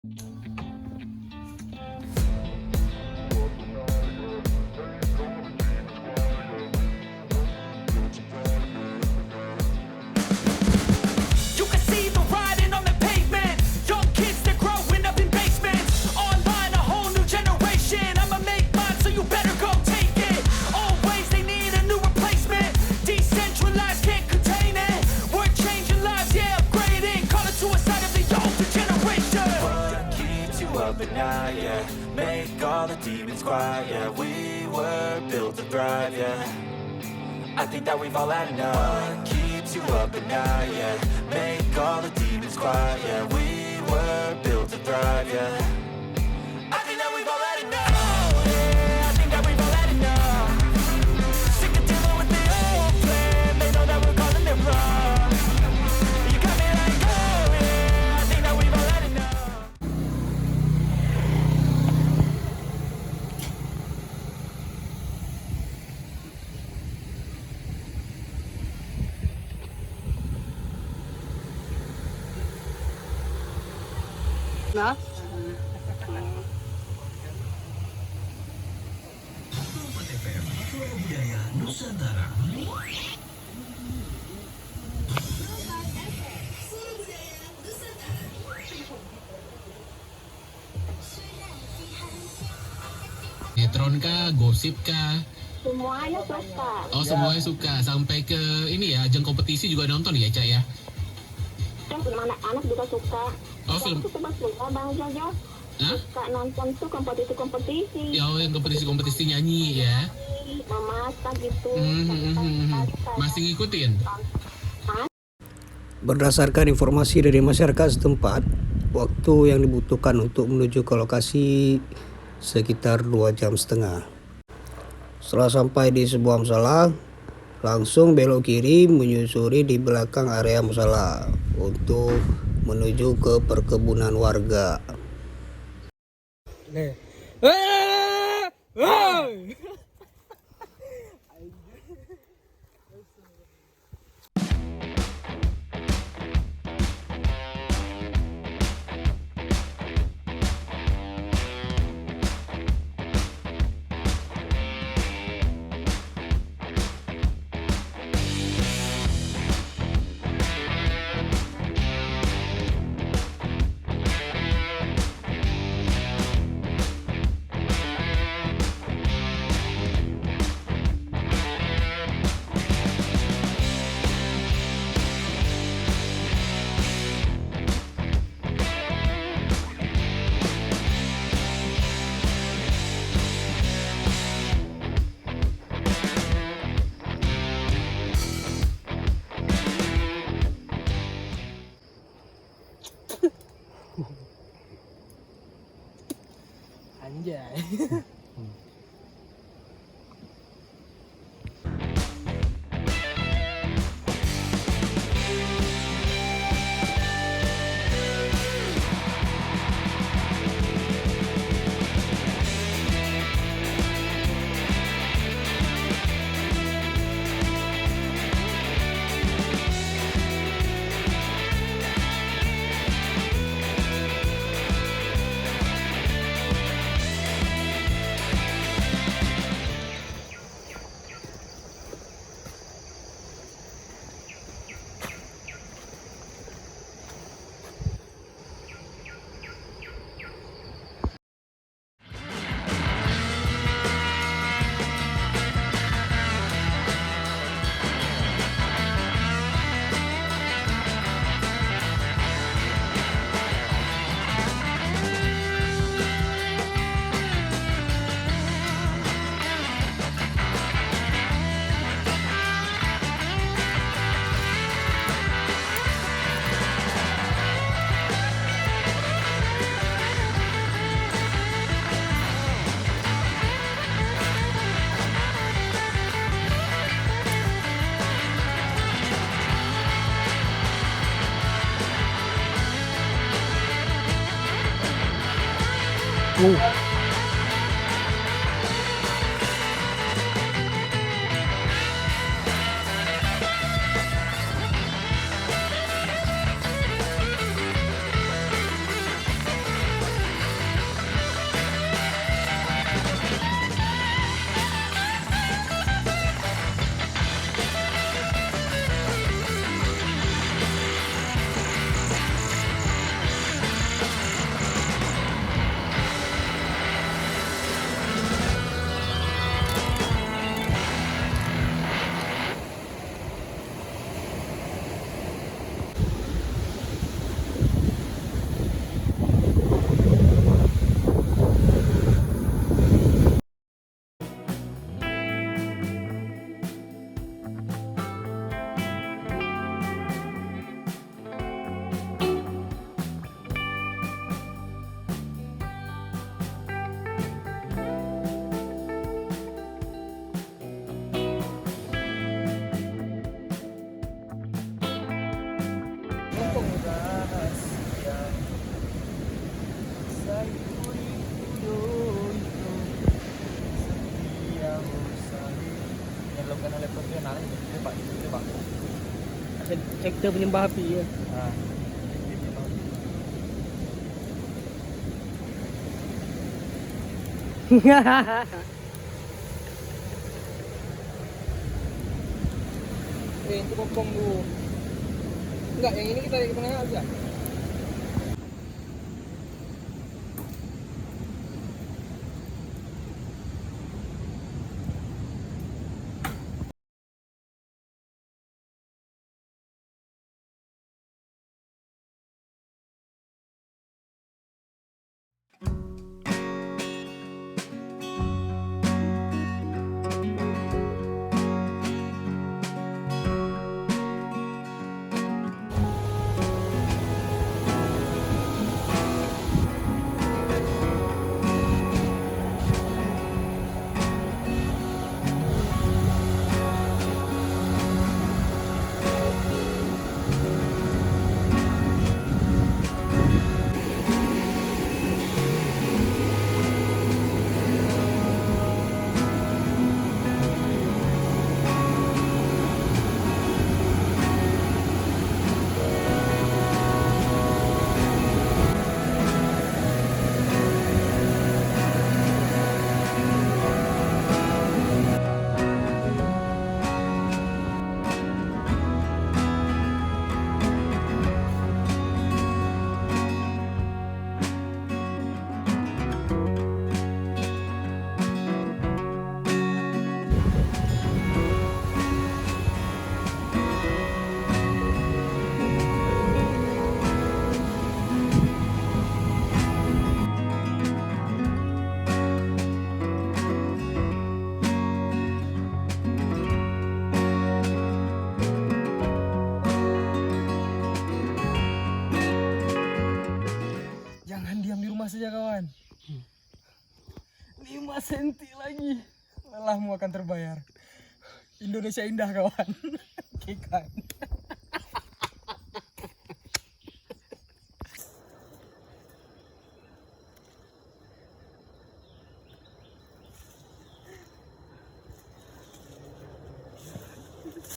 You can see the writing on the pavement. Young kids, they're growing up in basements. Online, a whole new generation. I'ma make mine, so you better go take it. Always, they need a new replacement. Decentralized, can't contain it. We're changing lives, yeah, upgrading. Call it suicide of the older generation. What keeps you up at night, yeah? Make all the demons quiet, yeah. We were built to thrive, yeah. I think that we've all had enough. What keeps you up at night, yeah? Make all the demons quiet, yeah. We were built to thrive, yeah. I think that we've all had enough. Oh, yeah, I think that we've all had enough. Sick of dealing with the old plan. They know that we're calling it wrong. You got me like, oh, yeah, I think that we've all had enough. Nah. Sinetron kah, gosip kah? Semuanya suka. Oh, semuanya suka. Sampai ke ini ya, ajang kompetisi juga nonton ya, Cak ya? Kan film anak-anak juga suka. Oh, film. Aku suka Bang Jojo. Hah? Suka nonton tuh kompetisi-kompetisi. Ya, yang kompetisi-kompetisi nyanyi ya. Memasak gitu. Masih ngikutin? Berdasarkan informasi dari masyarakat setempat, waktu yang dibutuhkan untuk menuju ke lokasi sekitar 2,5 jam. Setelah sampai di sebuah musala, langsung belok kiri menyusuri di belakang area musala untuk menuju ke perkebunan warga. Anjay. Sekte penyembah api ya. Itu popong dulu. Enggak, yang ini kita tarik ke tengah aja. Jangan diam di rumah saja kawan. 5 senti lagi, lelahmu akan terbayar. Indonesia indah kawan. Oke kan.